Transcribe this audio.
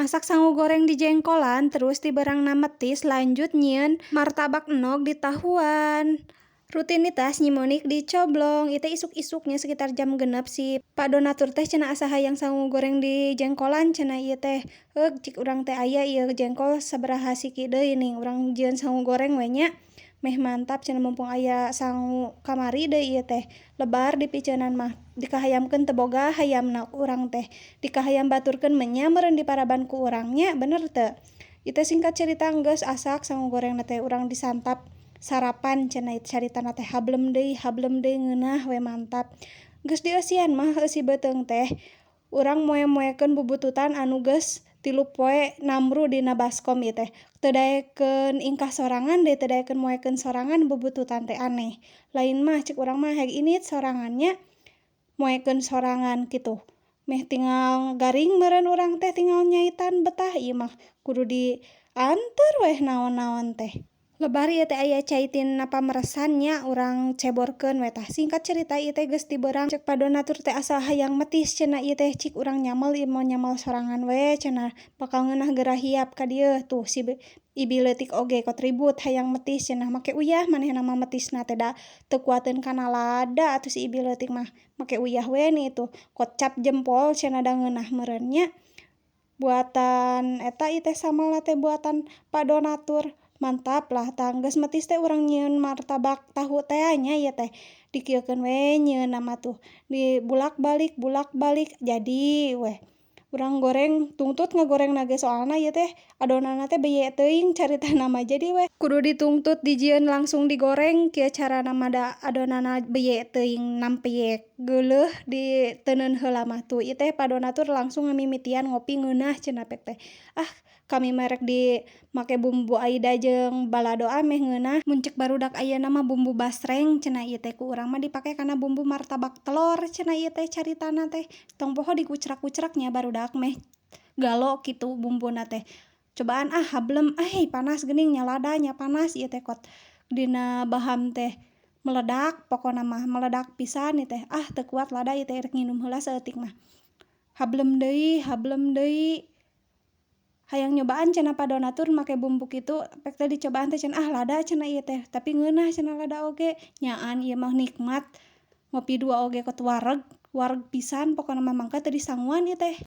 Masak sangu goreng di jengkolan, terus diberangna metis, lanjut nyieun martabak enog di tahuan. Rutinitas nyimonik di coblong, itu isuk-isuknya sekitar jam genep si Pak Donatur teh cenah asa hayang sangu goreng di jengkolan cenah ieu teh. Cik urang teh aya ieu jengkol sabaraha siki deui ning urang jieun sangu goreng we nya. Meh mantap cenah mumpung aya sangu kamari deui ieu teh. Lebar dipiceunan mah dikahayamkeun teu boga hayamna urang teh. Dikahayam baturkeun menya meureun diparaban ku urang nya bener teu. Ieu teh singkat cerita geus asak sangu gorengna teh urang disantap sarapan cenah caritana teh hablem deui ngeunah we mantap. Geus dieusian mah eusi beuteung teh urang moe-moekeun bubututan anu geus 3 poe namru dina baskom ieu teh. Teu daekeun ingkah sorangan deui teu daekeun moekeun sorangan bubututan teh aneh. Lain mah cek urang mah hayang init sorangannya moekeun sorangan kitu. Meh tinggal garing meureun urang teh tinggal nyaitan betah ieu mah kudu dianteur weh naon-naon teh. Lebar ieu teh aya cai tina pameresan nya urang ceborkeun we tah. Singkat cerita ieu teh geus dibeurang cek Pak Donatur teh asa hayang metis cenah ieu teh cik urang nyamel ieu mah nyamel sorangan we cenah bakal ngeunah geura hiap ka dieu tuh si ibi leutik oge kot ribut hayang metis cenah make uyah manehna mah metisna teh da teu kuateun kana lada atuh si ibi leutik mah make uyah we nih tuh kot cap jempol cenah da ngeunah meureun nya. Buatan eta ieu teh samalna teh buatan Pak Donatur. Mantap lah tah geus metis teh urang nyieun martabak tahu teh nya ieu teh dikieukeun we nyieunna mah tuh dibulak-balik jadi weh. Urang goreng tungtut ngagorengna ge soalna ieu teh adonanna teh beye teuing caritana mah jadi weh kudu ditungtut dijieun langsung digoreng kieu carana mah da adonanna beye teuing nampeyek geuleuh diteuneun heula mah tuh ieu teh Pak Donatur langsung ngamimitian ngopi ngeunah cenah pek teh. Kami merek di make bumbu aida jeung balado meh ngeunah mun ceuk barudak ayeuna mah bumbu basreng cenah ieu teh ku urang mah dipake kana bumbu martabak telor cenah ieu teh caritana teh tong poho dikucrak-kucrak nya barudak meh galo kitu bumbuna teh. Cobaan hablem panas geuning nya lada nya panas ieu teh kot dina baham teh meledak pokona mah meledak pisan ieu teh teu kuat lada ieu teh rek nginum heula saeutik mah. Hablem deui hayang nyobaan cenah Pak Donatur make bumbu kitu pek teh dicobaan teh cenah lada cenah ieu teh tapi ngeunah cenah lada oge nyaan ieu mah nikmat ngopi dua oge kot wareg pisan pokona mah mangka teu disanguan ieu teh.